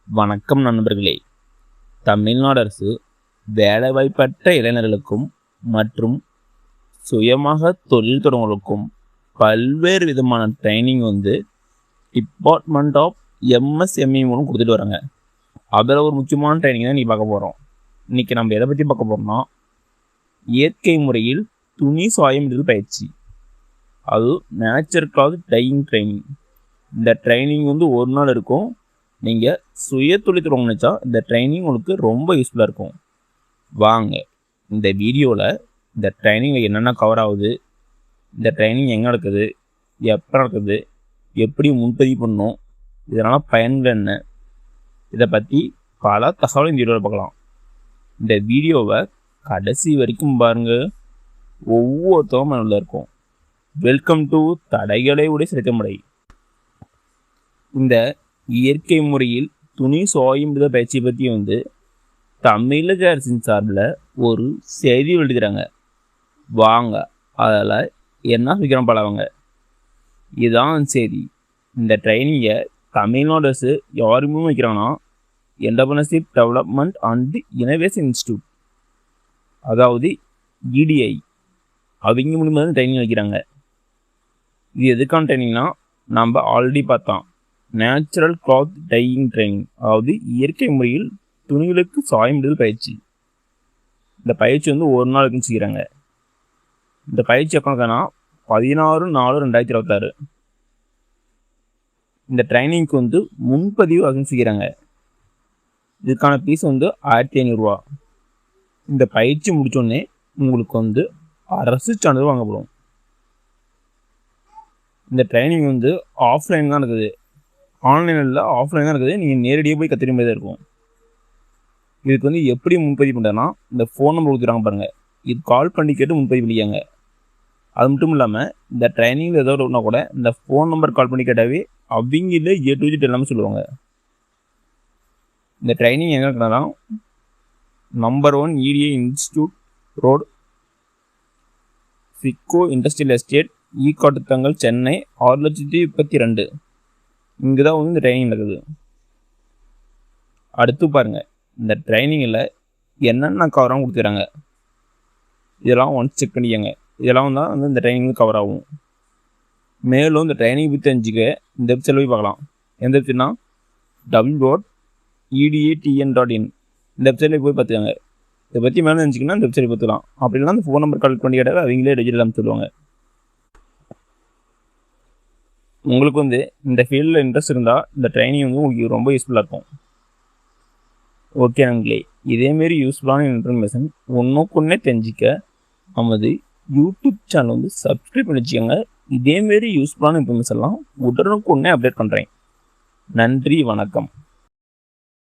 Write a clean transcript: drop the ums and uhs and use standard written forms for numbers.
வணக்கம் நண்பர்களே. தமிழ்நாடு அரசு வேலைவாய்ப்பற்ற இளைஞர்களுக்கும் மற்றும் சுயமாக தொழில் தொடங்குவதற்கும் பல்வேறு விதமான ட்ரைனிங் டிபார்ட்மெண்ட் ஆஃப் எம்எஸ்எம்இ மூலம் கொடுத்துட்டு வராங்க. அதில் ஒரு முக்கியமான ட்ரைனிங் தான் நீ பார்க்க போகிறோம். இன்றைக்கி நம்ம எதை பற்றி பார்க்க போகிறோம்னா, இயற்கை முறையில் துணி சாயம் பயிற்சி, அது நேச்சர் கிளாத் டையிங் ட்ரைனிங். இந்த ட்ரைனிங் ஒரு நாள் இருக்கும். நீங்கள் சுய தொழில் தொடங்க நினச்சா இந்த ட்ரைனிங் உங்களுக்கு ரொம்ப யூஸ்ஃபுல்லாக இருக்கும். வாங்க இந்த வீடியோவில் இந்த ட்ரைனிங்கில் என்னென்ன கவர் ஆகுது, இந்த ட்ரைனிங் எங்கே நடக்குது, எப்போ நடக்குது, எப்படி முன்பதிவு பண்ணணும், இதனால் பயன்கள் என்ன, இதை பற்றி பல தகவல் இந்த வீடியோவில் பார்க்கலாம். இந்த வீடியோவை கடைசி வரைக்கும் பாருங்கள், ஒவ்வொருத்தரும் நல்லா இருக்கும். வெல்கம் டு தடைகளை உடைய சிறுத்தைமுறை. இந்த இயற்கை முறையில் துணி சாயும் பயிற்சியை பற்றி தமிழக அரசின் சார்பில் ஒரு செய்தி எழுதுகிறாங்க. வாங்க அதில் என்ன சொல்லிக்கிறோம் பழவாங்க. இதுதான் செய்தி. இந்த ட்ரைனிங்கை தமிழ்நாடு அரசு யாருமே வைக்கிறாங்கன்னா, entrepreneurship development and innovation institute, அதாவது EDI, அவங்க மூலிமா தான் ட்ரைனிங் வைக்கிறாங்க. இது எதுக்கான ட்ரைனிங்னா, நம்ம ஆல்ரெடி பார்த்தோம், நேச்சுரல் கிளாத் டையிங் ட்ரைனிங், அதாவது இயற்கை முறையில் துணிகளுக்கு சாயம் பயிற்சி. இந்த பயிற்சி ஒரு நாளுக்குன்னு செய்கிறாங்க. இந்த பயிற்சி எப்போனா 16/4/2026. இந்த ட்ரைனிங்க்கு முன்பதிவு அதுன்னு செய்கிறாங்க. இதுக்கான ஃபீஸ் 1500 ரூபா. இந்த பயிற்சி முடித்தோடனே உங்களுக்கு அரசு சான்றிதழ் வாங்கப்படும். இந்த ட்ரைனிங் ஆஃப்லைன் தான் இருக்குது, ஆன்லைனில் ஆஃப்லைன் தான் இருக்குது. நீங்கள் நேரடியாக போய் கற்றுக்க மாதிரி தான் இருக்கும். இதுக்கு எப்படி முன்பதிவு பண்ணுறதுனா, இந்த ஃபோன் நம்பர் கொடுத்துருக்காங்க பாருங்கள், இது கால் பண்ணி கேட்டு முன்பதிவு பண்ணிக்காங்க. அது மட்டும் இல்லாமல் இந்த ட்ரைனிங்கில் ஏதோ ஒன்றா கூட இந்த ஃபோன் நம்பர் கால் பண்ணி கேட்டாவே அவங்களே A to Z எல்லாமே சொல்லுவாங்க. இந்த ட்ரைனிங் எங்கே இருக்குன்னா, நம்பர் 1 EDI இன்ஸ்டியூட் ரோடு, சிக்கோ இண்டஸ்ட்ரியல் எஸ்டேட், ஈக்காட்டுத்தங்கல், சென்னை 6,32,000. இங்கே தான் இந்த ட்ரைனிங் நடக்குது. அடுத்து பாருங்கள், இந்த ட்ரைனிங்கில் என்னென்ன கவராக கொடுத்துறாங்க, இதெல்லாம் ஒன்ஸ் செக் பண்ணிக்கங்க. இதெல்லாம் தான் இந்த ட்ரைனிங் கவர் ஆகும். மேலும் இந்த ட்ரைனிங் பற்றி தெரிஞ்சுக்க இந்த வெப்சைட்டில் போய் பார்க்கலாம். எந்த வெப்சைட்னா www.EDII-TN.in. இந்த வெப்சைட்டில் போய் பார்த்துக்காங்க. இதை பற்றி மேலே தெரிஞ்சுக்கன்னா இந்த வெப்சைட் பார்த்துக்கலாம். அப்படி இல்லைனா அந்த ஃபோன் நம்பர் கால் பண்ணி கேட்டால் அவங்களே டிஜிட்டல் எல்லாம் சொல்லுவாங்க. உங்களுக்கு இந்த ஃபீல்டில் இன்ட்ரெஸ்ட் இருந்தால் இந்த ட்ரைனிங் உங்களுக்கு ரொம்ப யூஸ்ஃபுல்லாக இருக்கும். ஓகே நண்பர்களே, இதேமாரி யூஸ்ஃபுல்லான இன்ஃபர்மேஷன் ஒன்றுக்குன்னே தெரிஞ்சிக்க நமது யூடியூப் சேனல் சப்ஸ்கிரைப் பண்ணி வச்சுக்கோங்க. இதேமாரி யூஸ்ஃபுல்லான இன்ஃபர்மேஷன்லாம் உடனுக்குன்னே அப்டேட் பண்ணுறேன். நன்றி, வணக்கம்.